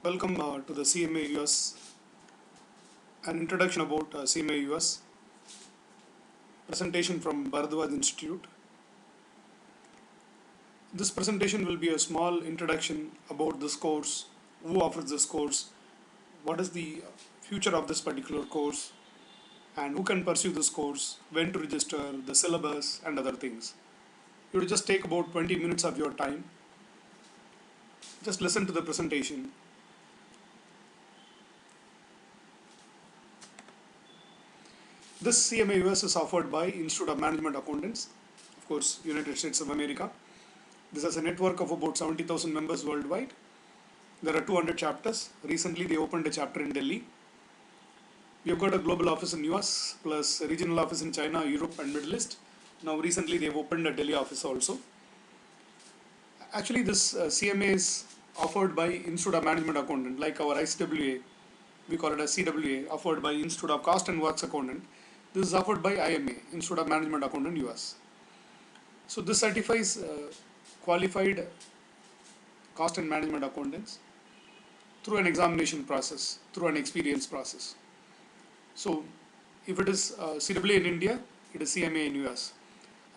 Welcome to the CMA US, an introduction about CMA US, presentation from Bharadwaj Institute. This presentation will be a small introduction about this course, who offers this course, what is the future of this particular course, and who can pursue this course, when to register, the syllabus, and other things. You will just take about 20 minutes of your time. Just listen to the presentation. This CMA US is offered by Institute of Management Accountants, of course, United States of America. This has a network of about 70,000 members worldwide. There are 200 chapters. Recently, they opened a chapter in Delhi. We have got a global office in US, plus a regional office in China, Europe, and Middle East. Now, recently, they have opened a Delhi office also. Actually, this CMA is offered by Institute of Management Accountant, like our ICWA. We call it a CWA, offered by Institute of Cost and Works Accountant. This is offered by IMA, Institute of Management Accountant, US. So this certifies qualified cost and management accountants through an examination process, through an experience process. So if it is CWA in India, it is CMA in US.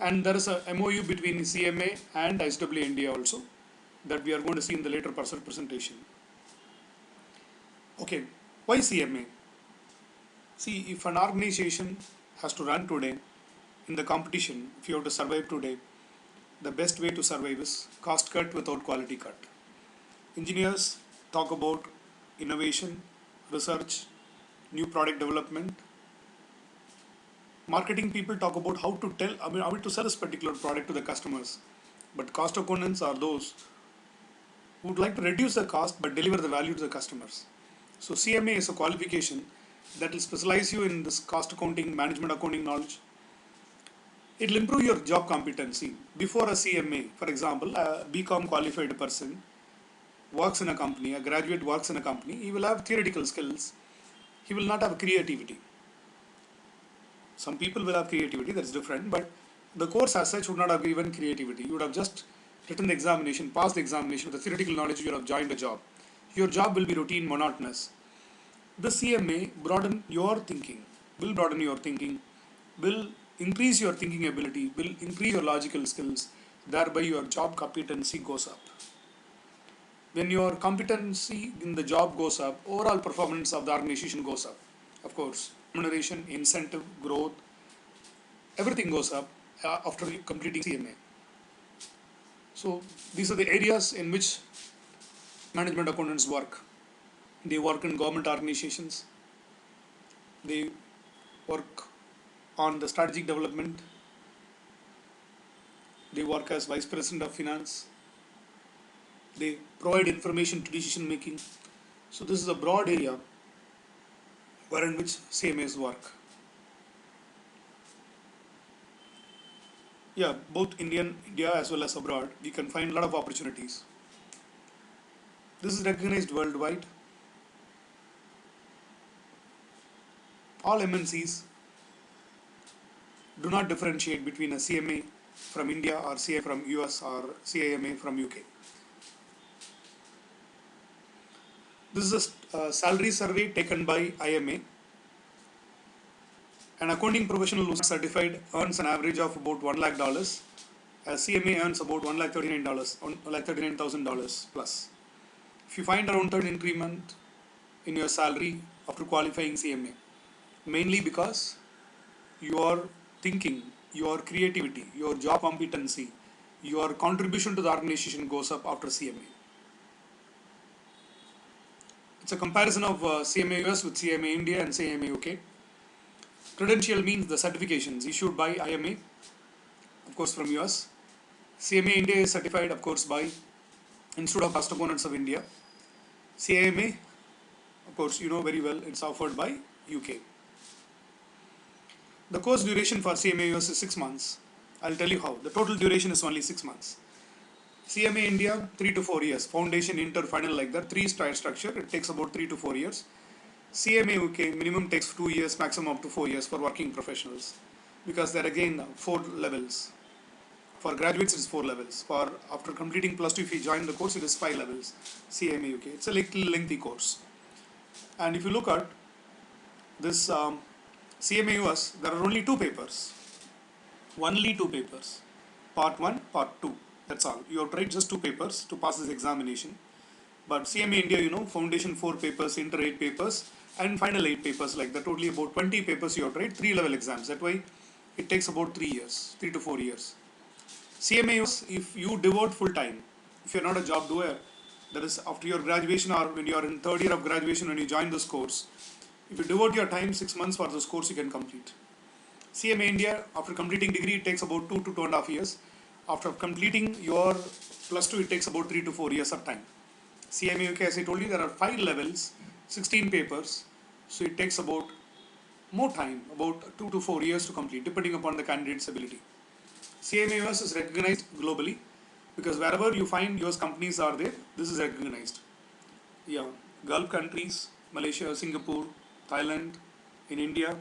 And there is a MOU between CMA and ICWA India also that we are going to see in the later presentation. Okay, why CMA? See, if an organization has to run today in the competition, if you have to survive today, the best way to survive is cost cut without quality cut. Engineers talk about innovation, research, new product development. Marketing people talk about how to sell this particular product to the customers. But cost accountants are those who would like to reduce the cost but deliver the value to the customers. So CMA is a qualification that will specialize you in this cost accounting, management accounting knowledge. It will improve your job competency. Before a CMA, for example, a BCom qualified person works in a company, a graduate works in a company, he will have theoretical skills. He will not have creativity. Some people will have creativity, that's different, but the course as such would not have given creativity. You would have just written the examination, passed the examination with the theoretical knowledge, you would have joined a job. Your job will be routine, monotonous. The CMA will broaden your thinking, will increase your thinking ability, will increase your logical skills, thereby your job competency goes up. When your competency in the job goes up, overall performance of the organization goes up. Of course, remuneration, incentive, growth, everything goes up after completing CMA. So these are the areas in which management accountants work. They work in government organizations. They work on the strategic development. They work as vice president of finance. They provide information to decision making. So this is a broad area wherein which CMAs work. Yeah, both India as well as abroad, we can find a lot of opportunities. This is recognized worldwide. All MNCs do not differentiate between a CMA from India or CA from US or CIMA from UK. This is a salary survey taken by IMA. An accounting professional who is certified earns an average of about $1 lakh. A CMA earns about $1,39,000 plus. If you find around third increment in your salary after qualifying CMA, mainly because your thinking, your creativity, your job competency, your contribution to the organization goes up after CMA. It's a comparison of CMA US with CMA India and CMA UK. Credential means the certifications issued by IMA, of course from US. CMA India is certified, of course, by Institute of Cost Accountants of India. CIMA, of course, you know very well, it's offered by UK. The course duration for CMA US is 6 months. I'll tell you how. The total duration is only 6 months. CMA India, 3 to 4 years. Foundation, inter, final, like that. 3-star structure. It takes about 3 to 4 years. CMA UK, minimum takes 2 years, maximum up to 4 years for working professionals. Because there are again 4 levels. For graduates, it is 4 levels. For after completing plus two, if you join the course, it is 5 levels. CMA UK. It's a little lengthy course. And if you look at this CMA US, there are only two papers. Only two papers. Part 1, Part 2. That's all. You have to write just two papers to pass this examination. But CMA India, foundation 4 papers, inter 8 papers, and final 8 papers, like that. Totally about 20 papers you have to write, 3 level exams. That way, it takes about 3 years, 3 to 4 years. CMA US, if you devote full time, if you're not a job doer, that is after your graduation or when you are in third year of graduation when you join this course, if you devote your time 6 months for this course, you can complete. CMA India, after completing degree, it takes about 2 to 2.5 years. After completing your plus 2, it takes about 3 to 4 years of time. CMA UK, as I told you, there are 5 levels, 16 papers, so it takes about more time, about 2 to 4 years to complete, depending upon the candidate's ability. CMA US is recognized globally because wherever you find US companies are there, this is recognized. Yeah, Gulf countries, Malaysia, Singapore, Thailand, in India,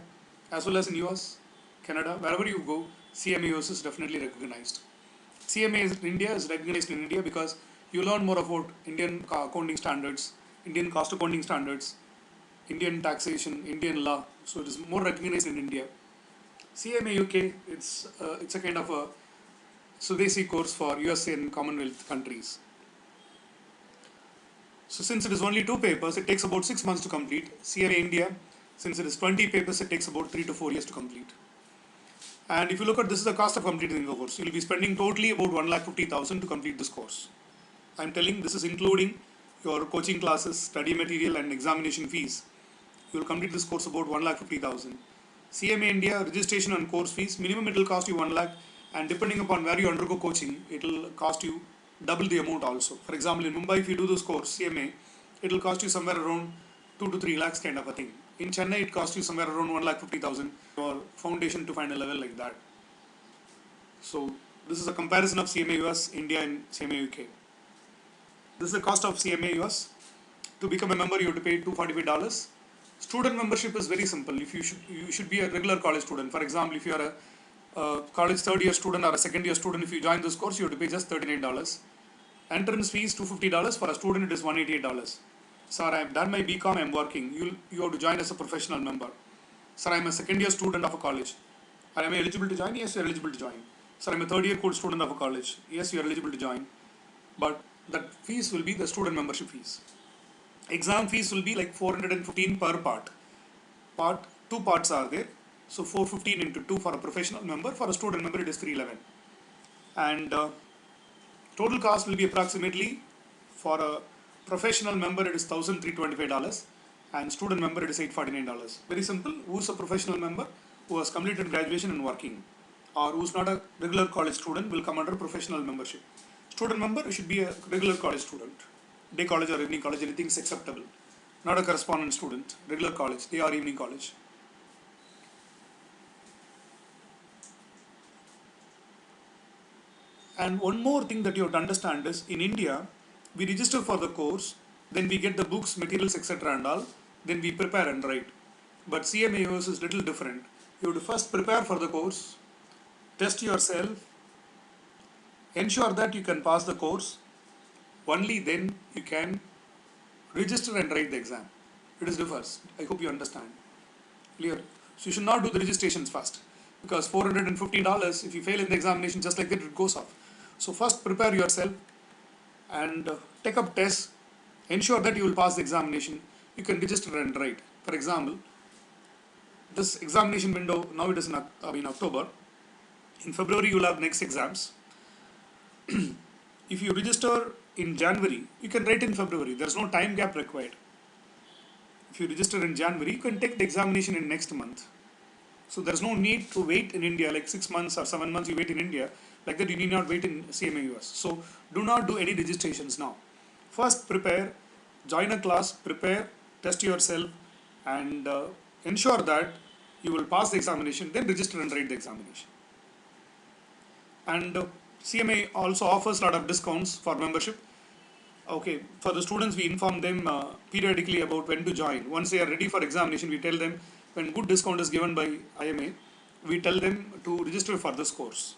as well as in US, Canada, wherever you go, CMA US is definitely recognized. CMA India is recognized in India because you learn more about Indian accounting standards, Indian cost accounting standards, Indian taxation, Indian law. So it is more recognized in India. CMA UK, it's a kind of a Sudesi course for USA and Commonwealth countries. So since it is only two papers, it takes about 6 months to complete. CMA India, since it is 20 papers, it takes about 3 to 4 years to complete. And if you look at this is the cost of completing the course, you'll be spending totally about 1,50,000 to complete this course. I'm telling this is including your coaching classes, study material and examination fees. You will complete this course about 1,50,000. CMA India registration and course fees, minimum it will cost you 1 lakh, and depending upon where you undergo coaching, it will cost you double the amount also. For example, in Mumbai, if you do this course, CMA, it will cost you somewhere around 2 to 3 lakhs kind of a thing. In Chennai, it costs you somewhere around 1,50,000 for foundation to final level like that. So this is a comparison of CMA US, India and CMA UK. This is the cost of CMA US. To become a member, you have to pay $245. Student membership is very simple. If you should be a regular college student. For example, if you are a college third year student or a second year student, if you join this course, you have to pay just $39. Entrance fees $250. For a student, it is $188. Sir, I have done my BCom, I am working. You have to join as a professional member. Sir, I am a second year student of a college. Am I eligible to join? Yes, you are eligible to join. Sir, I am a third year course student of a college. Yes, you are eligible to join. But that fees will be the student membership fees. Exam fees will be like 415 per part. Two parts are there. So 415 into 2 for a professional member. For a student member, it is 311. And total cost will be approximately, for a professional member, it is $1,325. And student member, it is $849. Very simple. Who's a professional member? Who has completed graduation and working. Or who's not a regular college student will come under professional membership. Student member should be a regular college student. Day college or evening college, anything is acceptable. Not a correspondence student, regular college, day or evening college. And one more thing that you have to understand is, in India, we register for the course, then we get the books, materials, etc. and all, then we prepare and write. But CMA US is little different. You have to first prepare for the course, test yourself, ensure that you can pass the course. Only then you can register and write the exam. It is differs. I hope you understand. Clear? So you should not do the registrations first, because $450, if you fail in the examination, just like that, it goes off. So first prepare yourself and take up tests. Ensure that you will pass the examination. You can register and write. For example, this examination window, now it is in October. In February, you will have next exams. If you register in January, you can write in February. There is no time gap required. If you register in January, you can take the examination in next month. So there is no need to wait in India like 6 months or 7 months you wait in India. Like that, you need not wait in CMA US. So do not do any registrations now. First prepare, join a class, prepare, test yourself, and ensure that you will pass the examination, then register and write the examination. And CMA also offers a lot of discounts for membership. Okay, for the students, we inform them periodically about when to join. Once they are ready for examination, we tell them when good discount is given by IMA, we tell them to register for this course.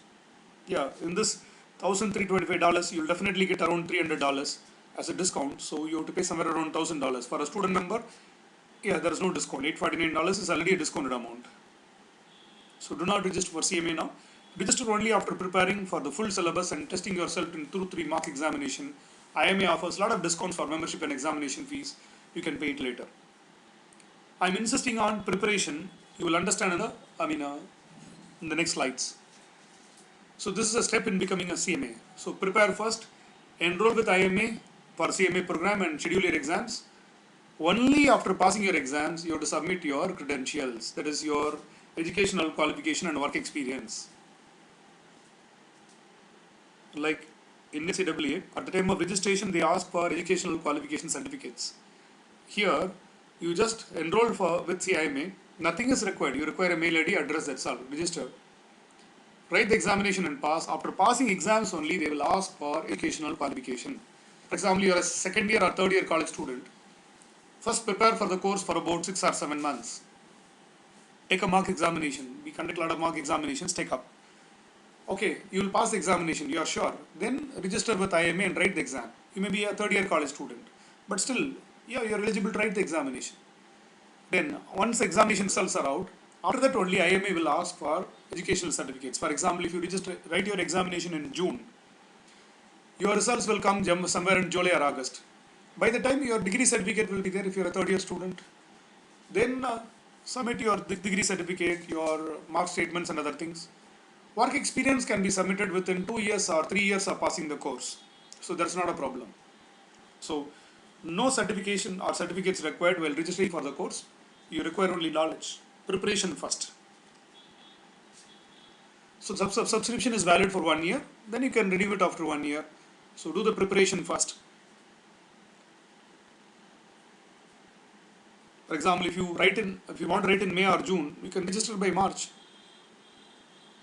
Yeah, in this $1,325, you'll definitely get around $300 as a discount. So you have to pay somewhere around $1,000 for a student member. Yeah, there is no discount. $849 is already a discounted amount. So do not register for CMA now. Register only after preparing for the full syllabus and testing yourself in 2 to 3 mock examination. IMA offers a lot of discounts for membership and examination fees. You can pay it later. I'm insisting on preparation. You will understand in the next slides. So this is a step in becoming a CMA. So prepare first, enroll with IMA for CMA program and schedule your exams. Only after passing your exams, you have to submit your credentials. That is your educational qualification and work experience. Like in NCAA, at the time of registration, they ask for educational qualification certificates. Here, you just enroll with CIMA. Nothing is required. You require a mail ID, address, that's all. Register. Write the examination and pass. After passing exams only, they will ask for educational qualification. For example, you are a second year or third year college student. First, prepare for the course for about 6 or 7 months. Take a mock examination. We conduct a lot of mock examinations. Take up. Okay, you will pass the examination. You are sure. Then register with IMA and write the exam. You may be a third year college student, but still, yeah, you are eligible to write the examination. Then, once the examination results are out, after that only IMA will ask for educational certificates. For example, if you write your examination in June, your results will come somewhere in July or August. By the time your degree certificate will be there if you're a third year student, then submit your degree certificate, your mark statements and other things. Work experience can be submitted within 2 years or 3 years of passing the course. So that's not a problem. So no certification or certificates required while registering for the course. You require only knowledge. Preparation first. So subscription is valid for 1 year. Then you can renew it after 1 year. So do the preparation first. For example, if you want to write in May or June, you can register by March.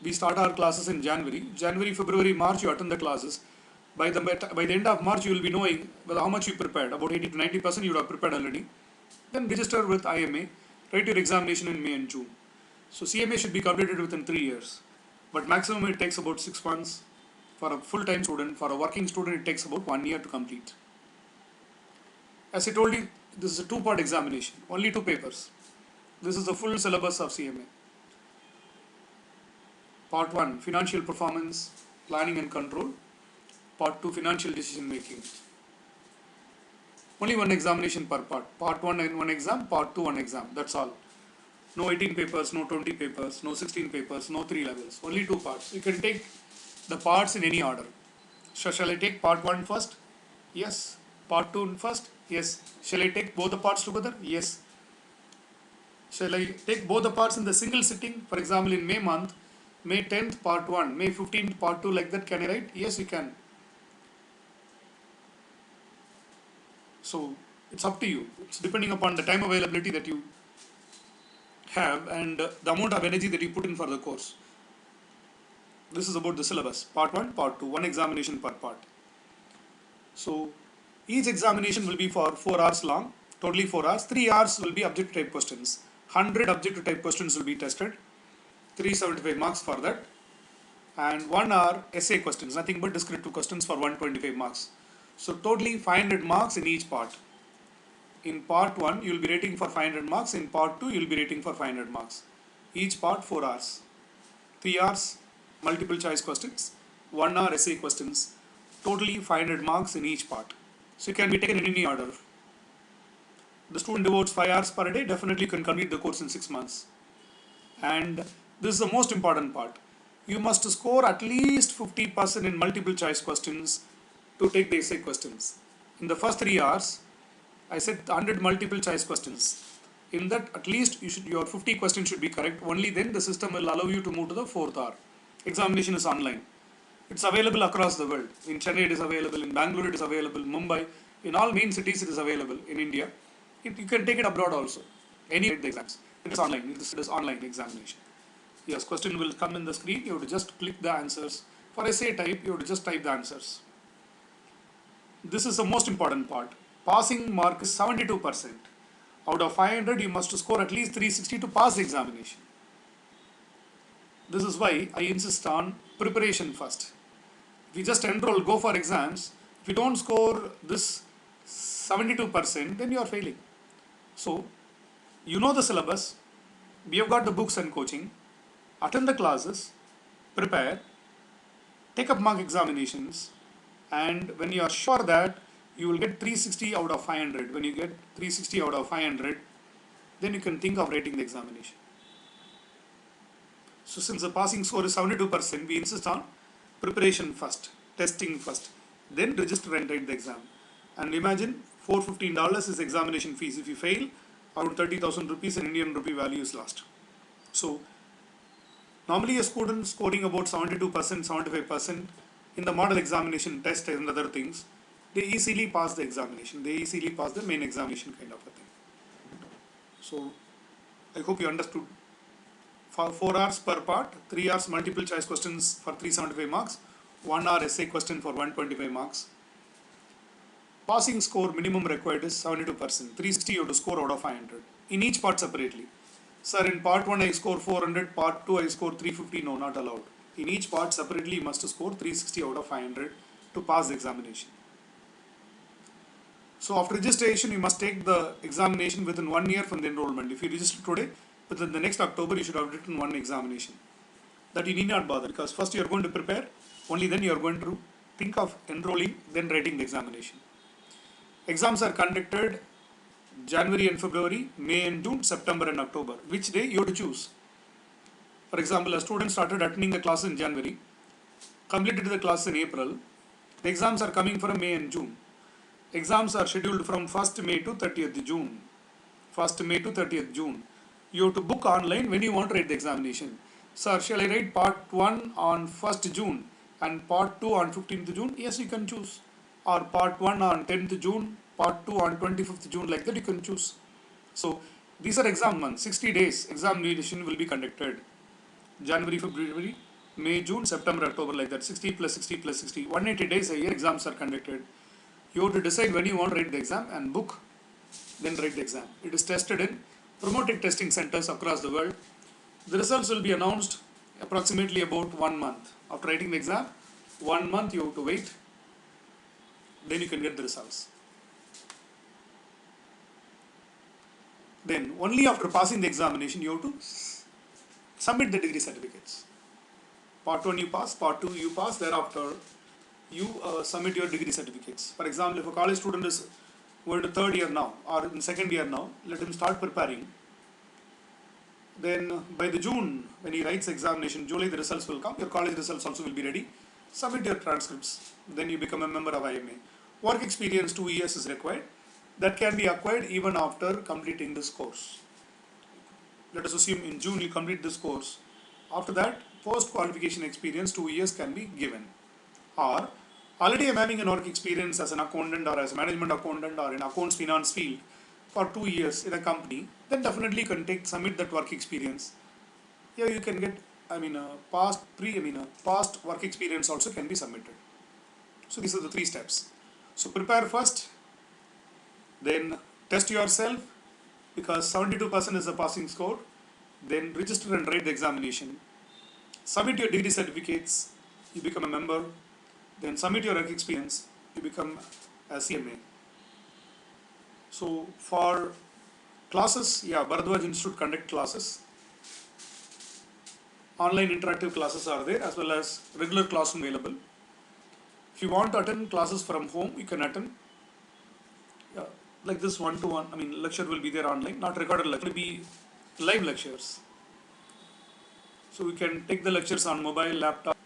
We start our classes in January. January, February, March, you attend the classes. By the end of March, you will be knowing how much you prepared. About 80 to 90% you have prepared already. Then register with IMA. Write your examination in May and June. So CMA should be completed within 3 years. But maximum it takes about 6 months. For a full-time student, for a working student, it takes about 1 year to complete. As I told you, this is a 2-part examination. Only 2 papers. This is the full syllabus of CMA. Part 1, financial performance, planning and control. Part 2, financial decision making. Only 1 examination per part. Part 1 and 1 exam, part 2 1 exam. That's all. No 18 papers, no 20 papers, no 16 papers, no 3 levels. Only 2 parts. You can take the parts in any order. So shall I take part 1 first? Yes. Part 2 first? Yes. Shall I take both the parts together? Yes. Shall I take both the parts in the single sitting? For example, in May month, May 10th part 1, May 15th part 2, like that can I write? Yes, you can. So it's up to you. It's depending upon the time availability that you have and the amount of energy that you put in for the course. This is about the syllabus. Part 1, part 2, 1 examination per part. So each examination will be for 4 hours long, totally 4 hours. 3 hours will be objective type questions. 100 objective type questions will be tested. 375 marks for that. And 1 hour essay questions, nothing but descriptive questions for 125 marks. So totally 500 marks in each part. In part 1, you will be rating for 500 marks. In part 2, you will be rating for 500 marks. Each part 4 hours. 3 hours multiple choice questions. 1 hour essay questions. Totally 500 marks in each part. So it can be taken in any order. The student devotes 5 hours per day, definitely can complete the course in 6 months. And this is the most important part. You must score at least 50% in multiple choice questions to take the essay questions. In the first 3 hours, I said 100 multiple choice questions. In that, at least your 50 questions should be correct. Only then the system will allow you to move to the 4th hour. Examination is online. It's available across the world. In Chennai it is available, in Bangalore it is available, Mumbai, in all main cities it is available in India. You can take it abroad also. Any of the exams. It is online. It is online examination. Yes, question will come in the screen. You have to just click the answers. For essay type, you have to just type the answers. This is the most important part. Passing mark is 72%. Out of 500, you must score at least 360 to pass the examination. This is why I insist on preparation first. If you just enroll, go for exams, if you don't score this 72%, then you are failing. So, you know the syllabus, we have got the books and coaching, attend the classes, prepare, take up mock examinations, and when you are sure that you will get 360 out of 500, when you get 360 out of 500, then you can think of writing the examination. So since the passing score is 72%, we insist on preparation first, testing first, then register and write the exam. And imagine $415 is examination fees. If you fail, around 30,000 rupees in Indian rupee value is lost. So normally a student scoring about 72%, 75% in the model examination test and other things, they easily pass the examination. They easily pass the main examination kind of a thing. So I hope you understood. For 4 hours per part, 3 hours multiple choice questions for 375 marks, 1 hour essay question for 125 marks. Passing score minimum required is 72%. 360 you have to score out of 500. In each part separately. Sir, in part 1 I score 400, part 2 I score 350. No, not allowed. In each part separately you must score 360 out of 500 to pass the examination. So after registration you must take the examination within 1 year from the enrollment. If you register today, within the next October you should have written one examination. That you need not bother, because first you are going to prepare, only then you are going to think of enrolling, then writing the examination. Exams are conducted January and February, May and June, September and October. Which day you have to choose. For example, a student started attending the class in January, completed the class in April. The exams are coming from May and June. Exams are scheduled from 1st May to 30th June. 1st May to 30th June. You have to book online when you want to write the examination. Sir, shall I write part 1 on 1st June and part 2 on 15th June? Yes, you can choose. Or part 1 on 10th June, part 2 on 25th June, like that you can choose. So these are exam months. 60 days examination will be conducted. January, February, May, June, September, October, like that. 60 plus 60 plus 60. 180 days a year exams are conducted. You have to decide when you want to write the exam and book, then write the exam. It is tested in promoted testing centers across the world. The results will be announced approximately about 1 month. After writing the exam, 1 month you have to wait, then you can get the results. Then only after passing the examination you have to submit the degree certificates. Part 1 you pass, part 2 you pass, thereafter you submit your degree certificates. For example, if a college student is going to 3rd year now or in 2nd year now, let him start preparing. Then by the June, when he writes examination, July the results will come, your college results also will be ready. Submit your transcripts, then you become a member of IMA. Work experience 2 years is required. That can be acquired even after completing this course. Let us assume in June you complete this course. After that, post-qualification experience 2 years can be given. Or already I am having an work experience as an accountant or as a management accountant or in accounts finance field for 2 years in a company, then definitely you can submit that work experience. Here you can get, past work experience also can be submitted. So these are the 3 steps. So prepare first, then test yourself, because 72% is the passing score. Then register and write the examination. Submit your degree certificates, you become a member. Then submit your work experience, you become a CMA. So for classes, Bharadwaj Institute conduct classes. Online interactive classes are there as well as regular classroom available. If you want to attend classes from home, you can attend. Like this 1-to-1, lecture will be there online, not recorded lecture, it will be live lectures. So we can take the lectures on mobile, laptop,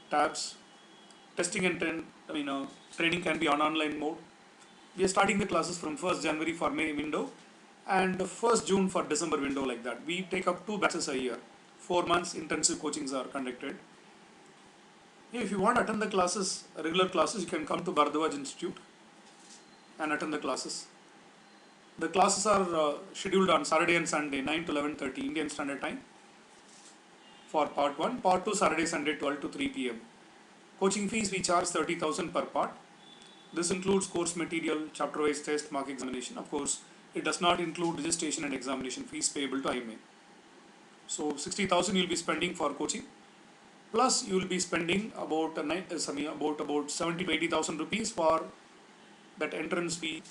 tabs. Testing and training can be on online mode. We are starting the classes from 1st January for May window and 1st June for December window, like that. We take up 2 batches a year. 4 months intensive coachings are conducted. If you want to attend the classes, regular classes, you can come to Bharadwaj Institute and attend the classes. The classes are scheduled on Saturday and Sunday, 9 to 11:30 Indian Standard Time for part 1. Part 2, Saturday, Sunday, 12 to 3 p.m. Coaching fees, we charge 30,000 per part. This includes course material, chapter-wise test, mock examination. Of course, it does not include registration and examination fees payable to IMA. So 60,000 you'll be spending for coaching. Plus you will be spending about about 70 to 80,000 rupees for that entrance fee,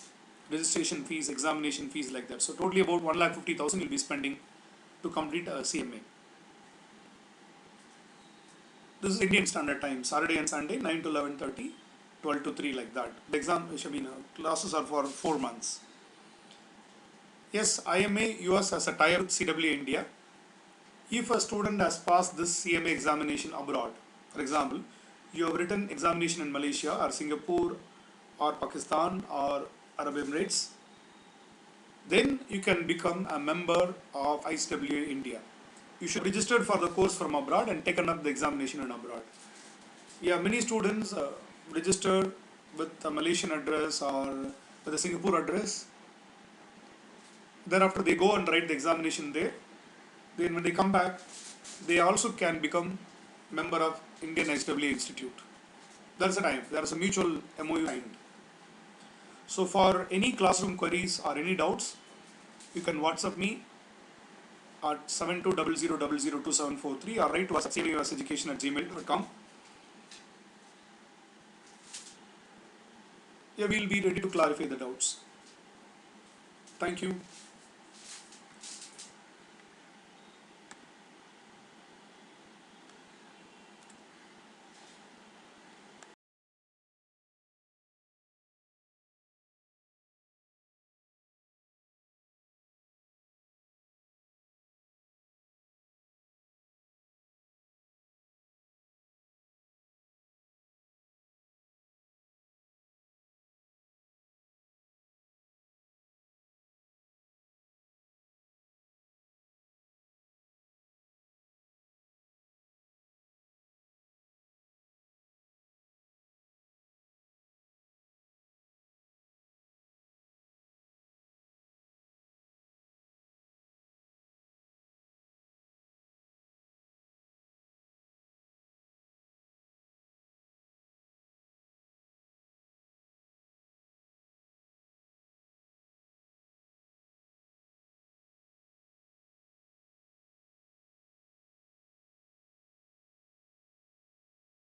registration fees, examination fees like that. So totally about 1,50,000 you'll be spending to complete a CMA. This is Indian Standard Time, Saturday and Sunday, 9 to 11:30, 12 to 3 like that. The classes are for 4 months. Yes, IMA US has a tie-up with CWA India. If a student has passed this CMA examination abroad, for example, you have written examination in Malaysia or Singapore or Pakistan or Arab Emirates, then you can become a member of ICWA India. You should register for the course from abroad and taken up the examination in abroad. Yeah, many students register with a Malaysian address or with a Singapore address. Thereafter, they go and write the examination there. Then, when they come back, they also can become member of Indian ICWA Institute. There's a time. There is a mutual MOU signed. So, for any classroom queries or any doubts, you can WhatsApp me at 7200002743 or write to us at cmuseducation@gmail.com. Yeah, we'll be ready to clarify the doubts. Thank you.